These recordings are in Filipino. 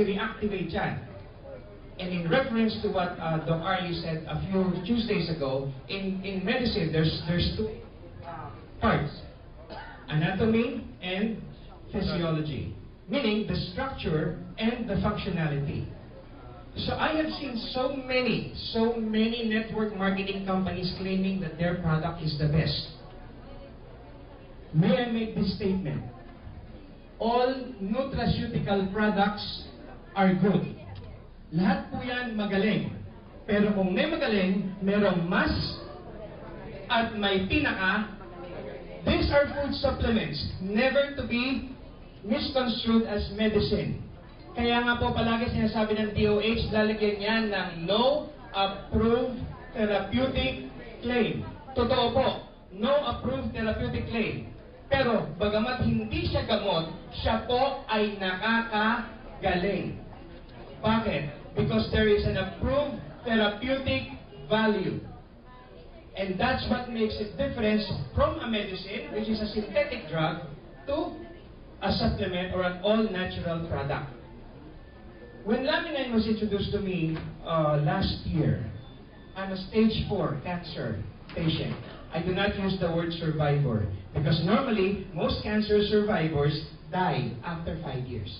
reactivate yan. And in reference to what Doc Arlie said a few Tuesdays ago, in medicine, there's two parts. Anatomy and physiology. Meaning the structure and the functionality. So I have seen so many network marketing companies claiming that their product is the best. May I make this statement? All nutraceutical products are good. Lahat po yan magaling. Pero kung may magaling, merong mas at may pinaka. These are food supplements, never to be misconstrued as medicine. Kaya nga po palagi sinasabi ng DOH, lalagyan yan ng no approved therapeutic claim. Totoo po, no approved therapeutic claim. Pero bagamat hindi siya gamot, siya po ay nakakagaling. Bakit? Because there is an approved therapeutic value. And that's what makes it different from a medicine, which is a synthetic drug, to a supplement or an all-natural product. When Laminin was introduced to me last year, I'm a stage 4 cancer patient. I do not use the word survivor because normally most cancer survivors die after 5 years.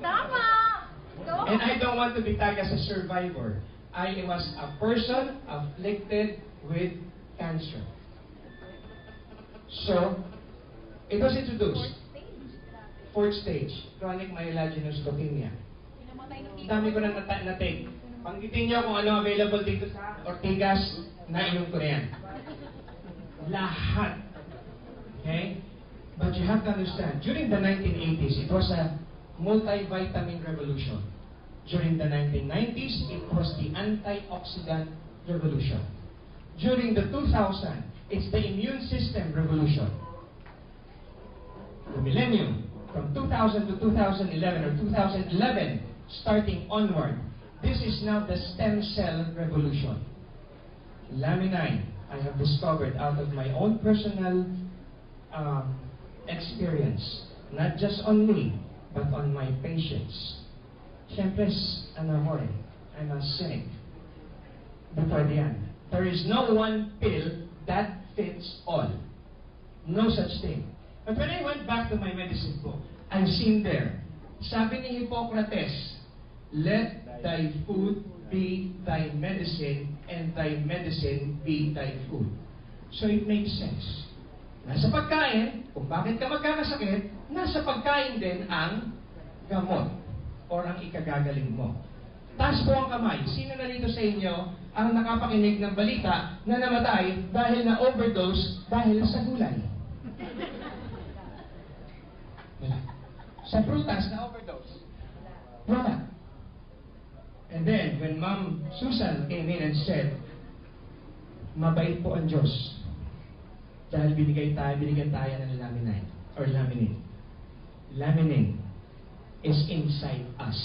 Tama! And I don't want to be tagged as a survivor. I was a person afflicted with cancer. So, it was introduced. 4th stage, chronic myelogenous leukemia. Dami ko na na-take. Panggitin niyo kung ano available dito sa Ortigas, nainom ko na yan. Lahat. Okay? But you have to understand, during the 1980s, it was a multivitamin revolution. During the 1990s, it was the antioxidant revolution. During the 2000s, it's the immune system revolution. The millennium, from 2000 to 2011 or 2011, starting onward, this is now the stem cell revolution. Laminin, I have discovered out of my own personal experience, not just on me, but on my patients. Siyempre, I'm a cynic. Before the end, there is no one pill that fits all. No such thing. But when I went back to my medicine book, I've seen there, sabi ni Hippocrates, let thy food be thy medicine, and thy medicine be thy food. So it makes sense. Nasa pagkain, kung bakit ka magkakasakit, nasa pagkain din ang gamot or ang ikagagaling mo. Taas po ang kamay. Sino na rito sa inyo ang nakapakinig ng balita na namatay dahil na overdose dahil sa gulay? Wala. Sa prutas na overdose? Wala. And then, when Ma'am Susan came in and said, mabait po ang Diyos dahil binigyan tayo ng laminin or laminin. Laminin is inside us.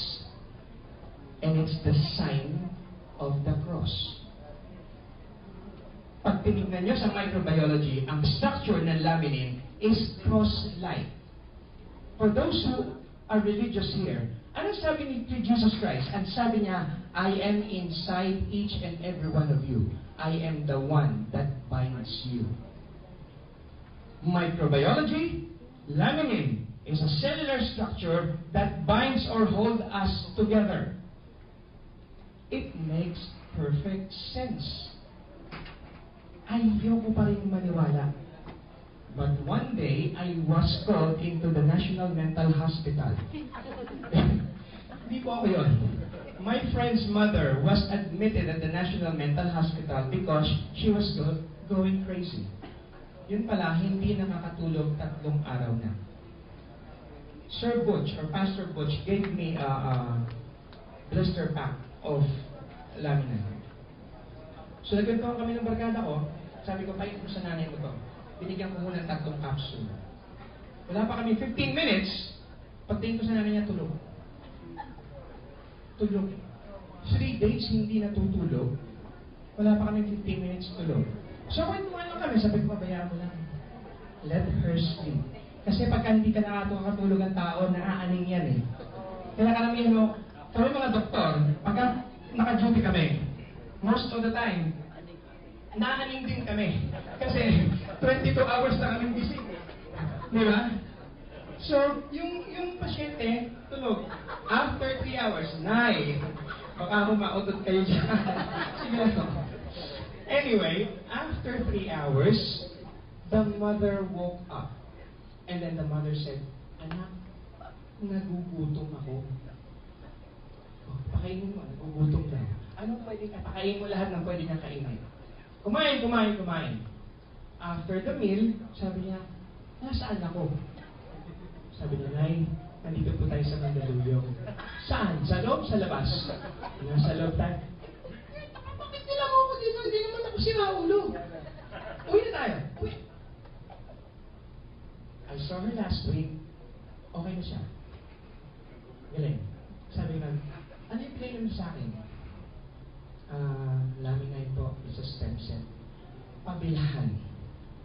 And it's the sign of the cross. Pag tinignan nyo sa microbiology, ang structure ng laminin is cross-like. For those who are religious here, ano sabi ni Jesus Christ? Ang sabi niya, I am inside each and every one of you. I am the one that binds you. Microbiology, laminin is a cellular structure that binds or holds us together. It makes perfect sense. Ayaw ko pa rin maniwala. But one day, I was called into the National Mental Hospital. Hindi po ako yun. My friend's mother was admitted at the National Mental Hospital because she was going crazy. Yun pala, hindi nakakatulog 3 araw na. Sir Butch, or Pastor Butch, gave me a blister pack of laminin. So, nagkwentuhan kami ng barkada ko. Sabi ko, pahin ko sa nanay mo to. Binigyan ko muna ng 3 capsule. Wala pa kami 15 minutes, pagtingin ko sa nanay niya, tulog. Tulog. 3 days hindi natutulog. Wala pa kami 15 minutes tulog. So, kwentuhan lang kami. Sabi ko, pabayaan mo lang. Let her sleep. Kasi pagka hindi ka nakatulog ang tao, naaaning yan eh. Kaya karamihan mo, kami mga doktor, pagka naka-duty kami, most of the time, naaning din kami. Kasi 22 hours na kami busy. Di ba? So, yung pasyente, tulog. After 3 hours, Nay, baka mautot kayo dyan. Siguro. Anyway, after 3 hours, the mother woke up. And then the mother said, Anak, nagugutom ako. Oh, pakainin mo, nagugutom daw. Anong pwede ka? Pakainin mo lahat ng pwede niyang kainin. Kumain. After the meal, sabi niya, nasaan ako? Sabi niya, Nay, nandito po tayo sa Mandaluyong. Saan? Sa loob? Sa labas? Nasa loob tayo. Bakit nila mo ako dito? Hindi naman ako sinaulo. Uwi na tayo. Uwi. I saw her last week. Okay na siya. Galing. Sabi nga, ano yung pinainom mo sa akin? Laminate po, isa stem cell. Pabilahan.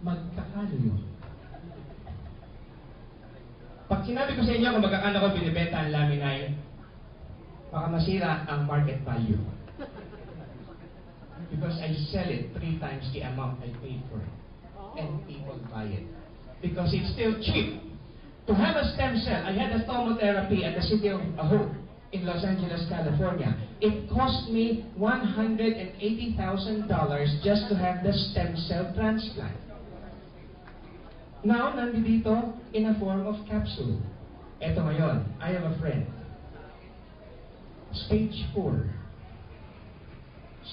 Magkakalo yun. Pag sinabi ko sa inyo kung magkakano ko binibenta ang laminate, baka masira ang market value. Because I sell it 3 times the amount I paid for it. And people buy it. Because it's still cheap. To have a stem cell, I had a tomotherapy at the City of Hope in Los Angeles, California. It cost me $180,000 just to have the stem cell transplant. Now, nandito in a form of capsule. Eto ngayon, I have a friend. Stage 4.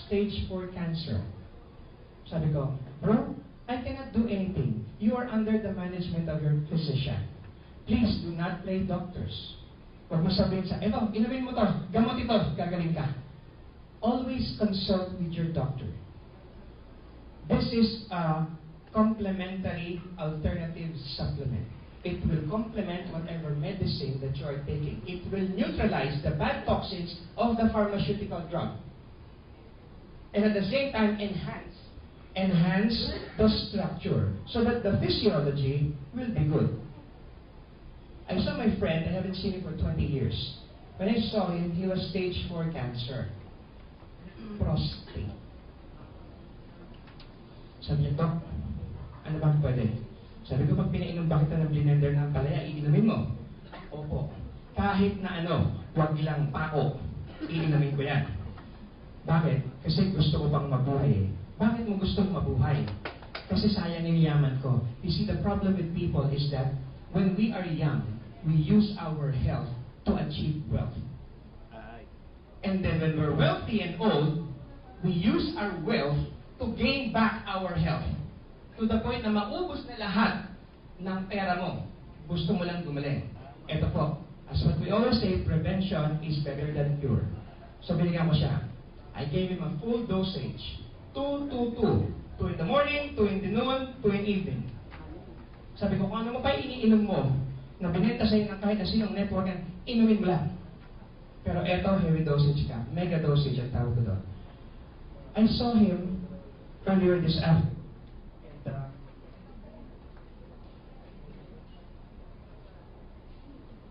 Stage 4 cancer. Sabi ko, bro, I cannot do anything. You are under the management of your physician. Please do not play doctors. Huwag mo sabihin sa, eto, inumin mo to, gamot ito, gagaling ka. Always consult with your doctor. This is a complementary alternative supplement. It will complement whatever medicine that you are taking. It will neutralize the bad toxins of the pharmaceutical drug. And at the same time, enhance the structure so that the physiology will be good. I saw my friend, I haven't seen him for 20 years. When I saw him, he was stage 4 cancer. Prostate. Sabi niya, Doc, ano bang pwede? Sabi ko, pag pinainom ba kita ng blender ng palaya, iinumin mo? Opo. Kahit na ano, wag lang pako, iinumin ko yan. Bakit? Kasi gusto ko pang mabuhay. Bakit mo gustong mabuhay? Kasi sayang yung yaman ko. You see, the problem with people is that when we are young, we use our health to achieve wealth. And then when we're wealthy and old, we use our wealth to gain back our health. To the point na maubos na lahat ng pera mo. Gusto mo lang gumaling. Ito po, as what we always say, prevention is better than cure. So binigyan mo siya. I gave him a full dosage. 2 in the morning, 2 in the noon, 2 in evening. Sabi ko, kung ano mo pa iniinom mo, na binenta sa'yo ng kahit na sinong network yan, inumin mo lang. Pero eto, heavy dosage ka. Mega dosage ang tawag ko doon. I saw him earlier this afternoon.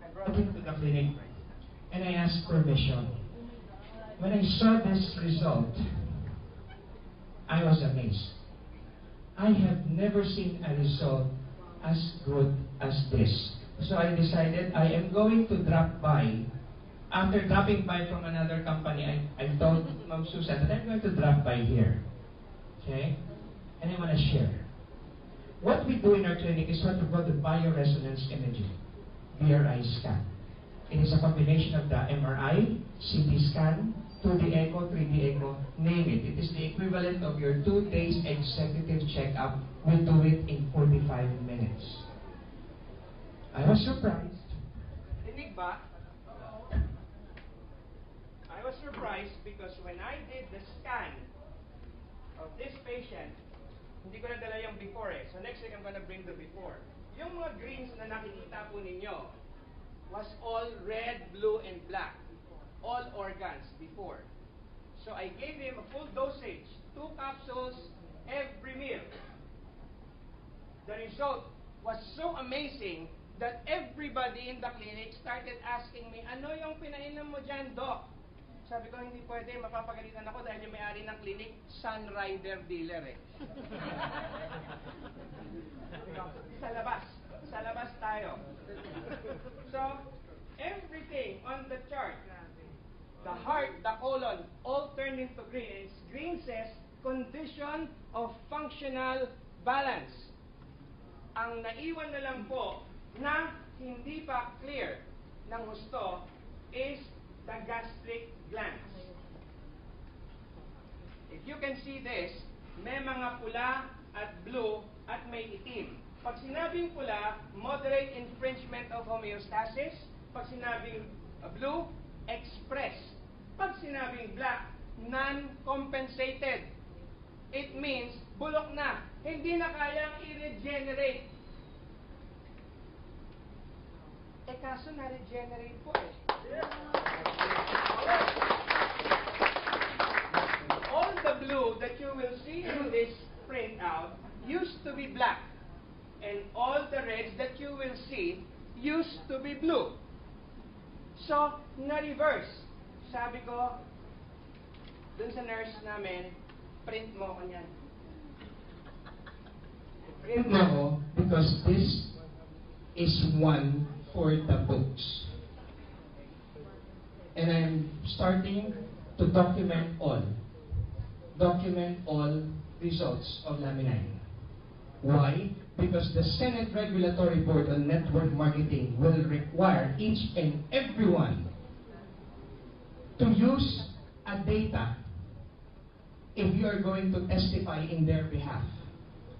I brought him to the clinic and I asked permission. When I saw this result, I was amazed. I have never seen a result as good as this. So I decided I am going to drop by. After dropping by from another company, I told Ma'am Susan that I'm going to drop by here. Okay? And I want to share. What we do in our clinic is what we call the bioresonance imaging, BRI scan. It is a combination of the MRI, CT scan, 2D echo, 3D echo, name it. It is the equivalent of your 2 days executive checkup. We do it in 45 minutes. I was surprised. Dinig ba? I was surprised because when I did the scan of this patient, hindi ko nadala yung before eh. So next week I'm gonna bring the before. Yung mga greens na nakikita po ninyo was all red, blue, and black. All organs before. So I gave him a full dosage, 2 capsules every meal. The result was so amazing that everybody in the clinic started asking me, ano yung pinainom mo dyan, Doc? Sabi ko, hindi pwede, mapapagalitan ako dahil yung may-ari ng clinic, Sunrider dealer eh. Sa labas tayo. So, everything on the chart, the heart, the colon, all turned into green. And green says, condition of functional balance. Ang naiwan na lang po na hindi pa clear ng husto is the gastric glands. If you can see this, may mga pula at blue at may itim. Pag sinabing pula, moderate infringement of homeostasis. Pag sinabing blue, express. Pag sinabing black, non-compensated. It means bulok na. Hindi na kayang i-regenerate. Eh kaso na-regenerate po eh. All the blue that you will see in this printout used to be black. And all the reds that you will see used to be blue. So, na-reverse. Sabi ko, dun sa nurse namin, print mo ko yan. Print mo ko because this is one for the books. And I'm starting to document all results of Laminine. Why? Because the Senate Regulatory Board on Network Marketing will require each and everyone to use a data if you are going to testify in their behalf.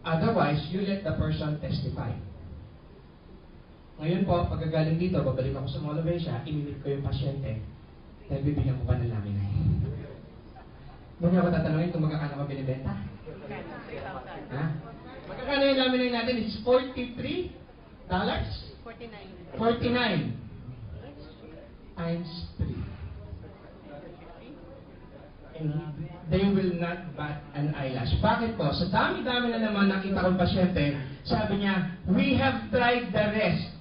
Otherwise, you let the person testify. Ngayon po, pagkagaling dito, babalik ako sa Mall of Asia, imimit ko yung pasyente, dahil bibigyan ko pa ng Laminine. Hindi ako tatanungin kung magkakano ka binibenta. Ha? Magkakano yung Laminine natin? It's $43? 49. 49 times 3. And they will not bat an eyelash. Bakit po? Sa dami-dami na naman nakita kong pasyente, sabi niya, we have tried the rest.